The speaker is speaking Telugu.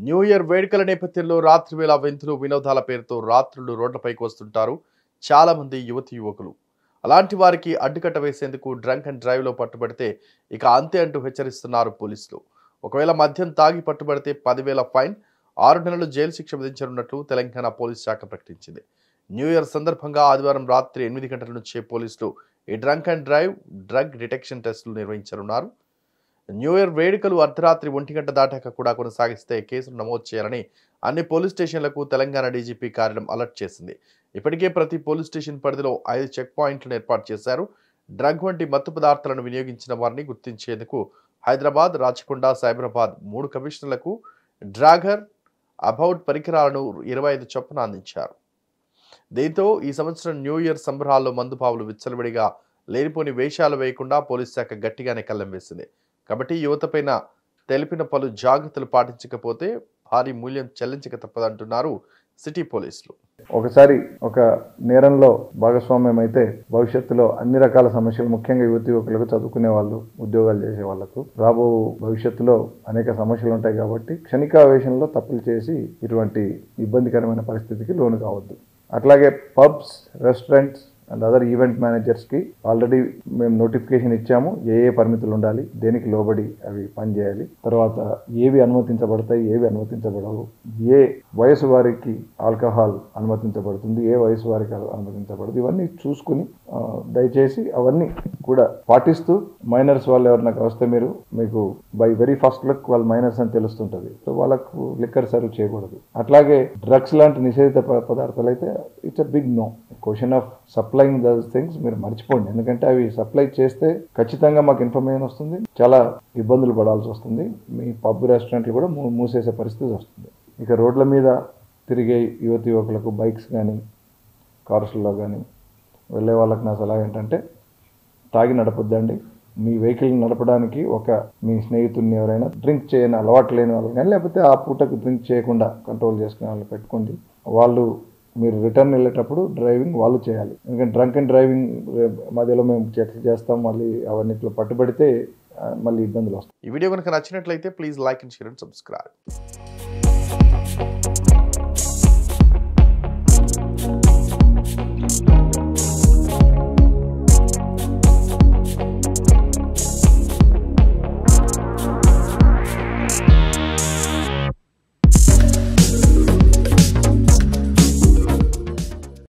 న్యూ ఇయర్ వేడుకల నేపథ్యంలో రాత్రి వేళ విందులు వినోదాల పేరుతో రాత్రులు రోడ్లపైకి వస్తుంటారు చాలా మంది యువతి యువకులు. అలాంటి వారికి అడ్డుకట్ట వేసేందుకు డ్రంక్ అండ్ డ్రైవ్ లో పట్టుబడితే ఇక అంతే అంటూ హెచ్చరిస్తున్నారు పోలీసులు. ఒకవేళ మద్యం తాగి పట్టుబడితే 10,000 ఫైన్, 6 నెలలు జైలు శిక్ష విధించనున్నట్లు తెలంగాణ పోలీస్ శాఖ ప్రకటించింది. న్యూ ఇయర్ సందర్భంగా ఆదివారం రాత్రి 8 గంటల నుంచే పోలీసులు ఈ drunk and drive drug detection టెస్టులు నిర్వహించనున్నారు. న్యూ ఇయర్ వేడుకలు అర్ధరాత్రి 1 గంట దాటాక కూడా కొనసాగిస్తే కేసులు నమోదు చేయాలని అన్ని పోలీస్ స్టేషన్లకు తెలంగాణ డీజీపీ కార్యాలయం అలర్ట్ చేసింది. ఇప్పటికే ప్రతి పోలీస్ స్టేషన్ పరిధిలో 5 చెక్ పాయింట్లను ఏర్పాటు చేశారు. డ్రగ్ వంటి మత్తు పదార్థాలను వినియోగించిన వారిని గుర్తించేందుకు హైదరాబాద్, రాచకొండ, సైబరాబాద్ 3 కమిషనర్లకు డ్రాగర్, అబౌట్ పరికరాలను 25 చొప్పున అందించారు. దీంతో ఈ సంవత్సరం న్యూ ఇయర్ సంబరాల్లో మందుపావులు విచ్చలవిడిగా లేనిపోని వేషాలు వేయకుండా పోలీస్ శాఖ గట్టిగానే కళ్ళెం వేసింది. కాబట్టి యువతపైన తెలిపిన పలు జాగ్రత్తలు పాటించకపోతే భారీ మూల్యం చెల్లించక తప్పదంటున్నారు సిటీ పోలీసులు. ఒకసారి ఒక నేరంలో భాగస్వామ్యం అయితే భవిష్యత్తులో అన్ని రకాల సమస్యలు, ముఖ్యంగా యువతి యువకులకు, చదువుకునే వాళ్ళు, ఉద్యోగాలు చేసే వాళ్లకు రాబో భవిష్యత్తులో అనేక సమస్యలు ఉంటాయి. కాబట్టి క్షణికావేశంలో తప్పులు చేసి ఇటువంటి ఇబ్బందికరమైన పరిస్థితికి లోను కావద్దు. అట్లాగే pubs, restaurants and other event మేనేజర్స్కి ఆల్రెడీ మేము నోటిఫికేషన్ ఇచ్చాము. ఏ పరిమితులు ఉండాలి, దేనికి లోబడి అవి పనిచేయాలి, తర్వాత ఏవి అనుమతించబడతాయి, ఏవి అనుమతించబడవు, ఏ వయసు వారికి ఆల్కహాల్ అనుమతించబడుతుంది, ఏ వయసు వారికి అనుమతించబడదు, ఇవన్నీ చూసుకుని దయచేసి అవన్నీ కూడా పాటిస్తూ, మైనర్స్ వాళ్ళు ఎవరు వస్తే మీకు బై వెరీ ఫస్ట్ లుక్ వాళ్ళు మైనర్స్ అని తెలుస్తుంటుంది. సో వాళ్ళకు లిక్కర్ సర్వ్ చేయకూడదు. అట్లాగే డ్రగ్స్ లాంటి నిషేధిత పదార్థాలు అయితే it's a big no. Question of supplying those things మీరు మర్చిపోండి. ఎందుకంటే అవి సప్లై చేస్తే ఖచ్చితంగా మాకు ఇన్ఫర్మేషన్ వస్తుంది, చాలా ఇబ్బందులు పడాల్సి వస్తుంది. మీ పబ్, రెస్టారెంట్లు కూడా మూసేసే పరిస్థితి వస్తుంది. ఇక రోడ్ల మీద తిరిగే యువతి యువకులకు బైక్స్ కానీ కార్స్లో కానీ వెళ్ళే వాళ్ళకి నా సలహా ఏంటంటే తాగి నడపొద్దండి. మీ వెహికల్ నడపడానికి మీ స్నేహితుడిని ఎవరైనా డ్రింక్ చేయని అలవాటు లేని వాళ్ళు కానీ, లేకపోతే ఆ పూటకు డ్రింక్ చేయకుండా కంట్రోల్ చేసుకునే వాళ్ళు పెట్టుకోండి. మీరు రిటర్న్ వెళ్ళేటప్పుడు డ్రైవింగ్ వాళ్ళు చేయాలి. ఎందుకంటే డ్రంక్ అండ్ డ్రైవింగ్ మధ్యలో మేము చెట్లు చేస్తాం, మళ్ళీ అవన్నిట్లో పట్టుబడితే మళ్ళీ ఇబ్బందులు వస్తాయి. ఈ వీడియో కనుక నచ్చినట్లయితే please like and share and subscribe.